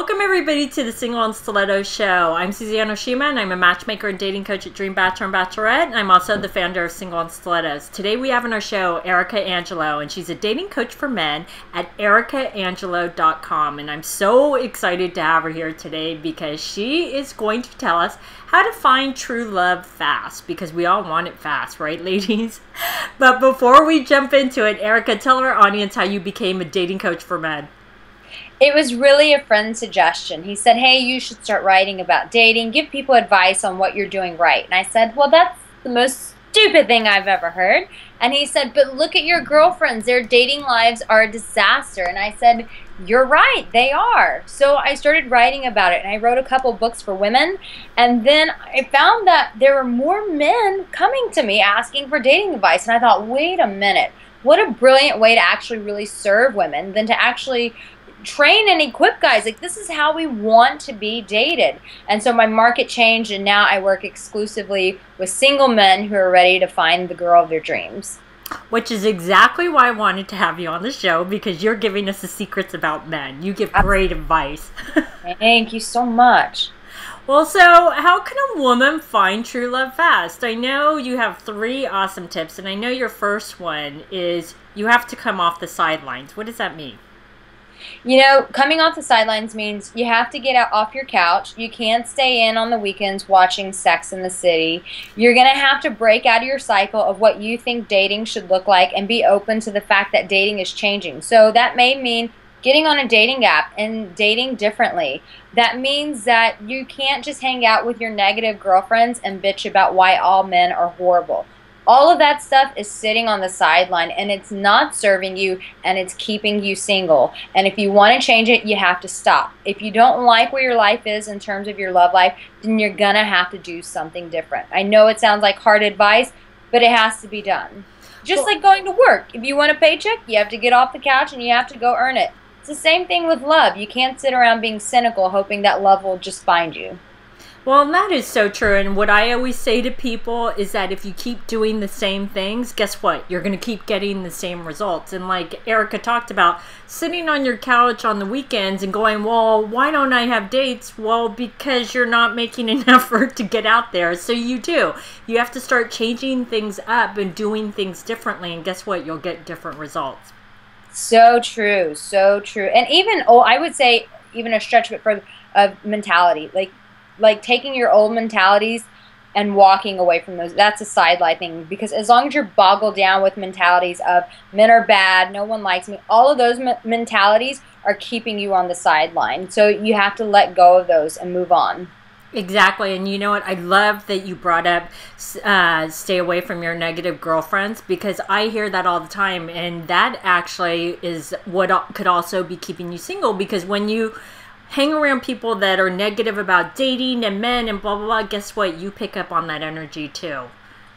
Welcome everybody to the Single on Stilettos show. I'm Suzanne Oshima and I'm a matchmaker and dating coach at Dream Bachelor and Bachelorette, and I'm also the founder of Single on Stilettos. Today we have on our show Arica Angelo, and she's a dating coach for men at aricaangelo.com, and I'm so excited to have her here today because she is going to tell us how to find true love fast, because we all want it fast, right ladies? But before we jump into it, Arica, tell our audience how you became a dating coach for men. It was really a friend's suggestion. He said, hey, you should start writing about dating. Give people advice on what you're doing right. And I said, well, that's the most stupid thing I've ever heard. And he said, but look at your girlfriends. Their dating lives are a disaster. And I said, you're right, they are. So I started writing about it. And I wrote a couple books for women. And then I found that there were more men coming to me asking for dating advice. And I thought, wait a minute. What a brilliant way to actually really serve women than to actually train and equip guys. Like, this is how we want to be dated. And so my market changed, and now I work exclusively with single men who are ready to find the girl of their dreams. Which is exactly why I wanted to have you on the show, because you're giving us the secrets about men. You give great advice. Thank you so much. Well, so how can a woman find true love fast? I know you have 3 awesome tips, and I know your first one is you have to come off the sidelines. What does that mean? You know, coming off the sidelines means you have to get out off your couch. You can't stay in on the weekends watching Sex in the City. You're going to have to break out of your cycle of what you think dating should look like and be open to the fact that dating is changing. So that may mean getting on a dating app and dating differently. That means that you can't just hang out with your negative girlfriends and bitch about why all men are horrible. All of that stuff is sitting on the sideline, and it's not serving you, and it's keeping you single. And if you want to change it, you have to stop. If you don't like where your life is in terms of your love life, then you're going to have to do something different. I know it sounds like hard advice, but it has to be done. Just like going to work. If you want a paycheck, you have to get off the couch and you have to go earn it. It's the same thing with love. You can't sit around being cynical hoping that love will just find you. Well, and that is so true. And what I always say to people is that if you keep doing the same things, guess what? You're going to keep getting the same results. And like Arica talked about, sitting on your couch on the weekends and going, well, why don't I have dates? Well, because you're not making an effort to get out there. So you do. You have to start changing things up and doing things differently. And guess what? You'll get different results. So true. So true. And even, I would say even a stretch bit further of mentality. Like taking your old mentalities and walking away from those. That's a sideline thing, because as long as you're boggled down with mentalities of men are bad, no one likes me, all of those mentalities are keeping you on the sideline. So you have to let go of those and move on. Exactly. And you know what? I love that you brought up stay away from your negative girlfriends, because I hear that all the time. And that actually is what could also be keeping you single, because when you hang around people that are negative about dating and men and blah, blah, blah, guess what? You pick up on that energy too.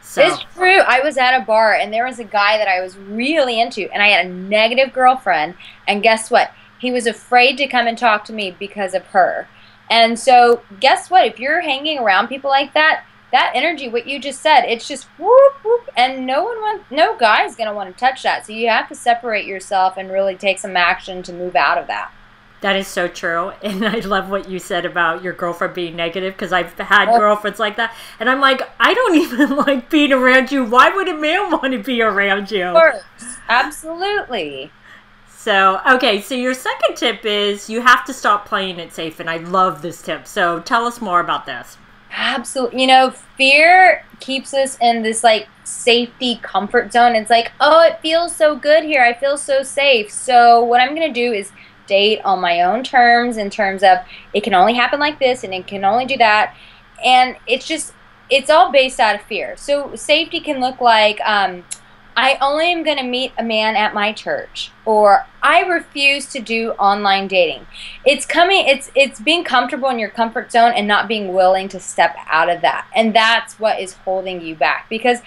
So. It's true. I was at a bar and there was a guy that I was really into, and I had a negative girlfriend, and guess what? He was afraid to come and talk to me because of her. And so guess what? If you're hanging around people like that, that energy, what you just said, it's just whoop, whoop, and no guy's going to want to touch that. So you have to separate yourself and really take some action to move out of that. That is so true. And I love what you said about your girlfriend being negative, because I've had girlfriends like that. And I'm like, I don't even like being around you. Why would a man want to be around you? Of course. Absolutely. So, okay. So your second tip is you have to stop playing it safe. And I love this tip. So tell us more about this. Absolutely. You know, fear keeps us in this like safety comfort zone. It's like, oh, it feels so good here. I feel so safe. So what I'm going to do is date on my own terms, in terms of it can only happen like this and it can only do that, and it's all based out of fear. So safety can look like I only am going to meet a man at my church, or I refuse to do online dating. It's being comfortable in your comfort zone and not being willing to step out of that, and that's what is holding you back. Because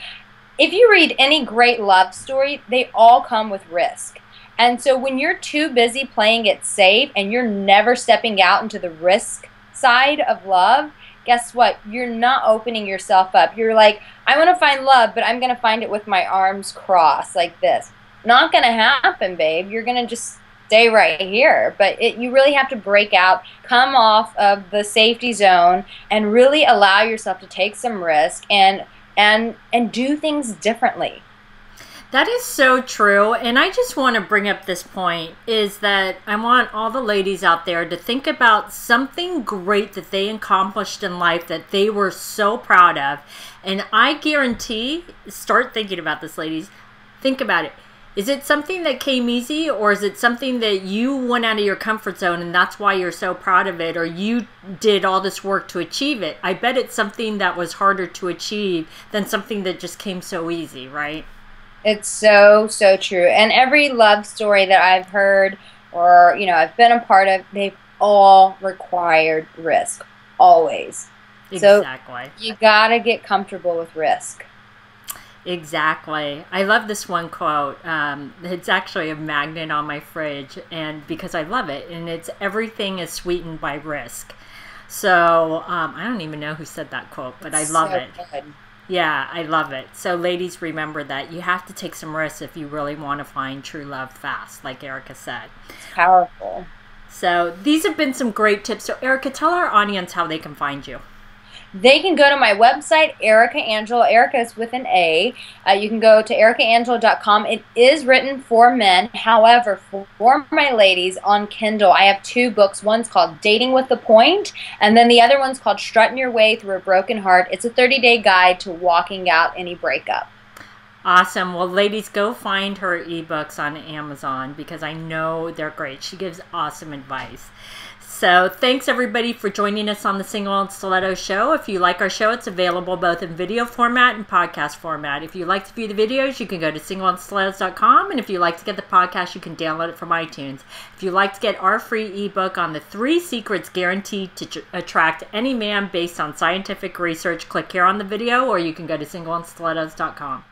if you read any great love story, they all come with risk. And so when you're too busy playing it safe and you're never stepping out into the risk side of love, guess what? You're not opening yourself up. You're like, I want to find love, but I'm going to find it with my arms crossed like this. Not going to happen, babe. You're going to just stay right here. But you really have to break out, come off of the safety zone, and really allow yourself to take some risk and do things differently. That is so true. And I just want to bring up this point is that I want all the ladies out there to think about something great that they accomplished in life that they were so proud of. And I guarantee, start thinking about this, ladies. Think about it. Is it something that came easy, or is it something that you went out of your comfort zone and that's why you're so proud of it, or you did all this work to achieve it? I bet it's something that was harder to achieve than something that just came so easy, right? It's so, so true. And every love story that I've heard or, I've been a part of, they've all required risk. Always. Exactly. So you got to get comfortable with risk. Exactly. I love this one quote. It's actually a magnet on my fridge, and because I love it, and it's everything is sweetened by risk. So I don't even know who said that quote, but I love it. Good. Yeah, I love it. So ladies, remember that you have to take some risks if you really want to find true love fast, like Arica said. It's powerful. So these have been some great tips. So Arica, tell our audience how they can find you. They can go to my website, Arica Angelo. Arica is with an A. You can go to aricaangelo.com. It is written for men. However, for my ladies on Kindle, I have 2 books. One's called Dating with the Point, and then the other one's called Strutting Your Way Through a Broken Heart. It's a 30-day guide to walking out any breakup. Awesome. Well, ladies, go find her ebooks on Amazon because I know they're great. She gives awesome advice. So thanks everybody for joining us on the Single and Stiletto Show. If you like our show, it's available both in video format and podcast format. If you like to view the videos, you can go to singleandstilettos.com. And if you like to get the podcast, you can download it from iTunes. If you like to get our free ebook on the 3 secrets guaranteed to attract any man based on scientific research, click here on the video, or you can go to singleandstilettos.com.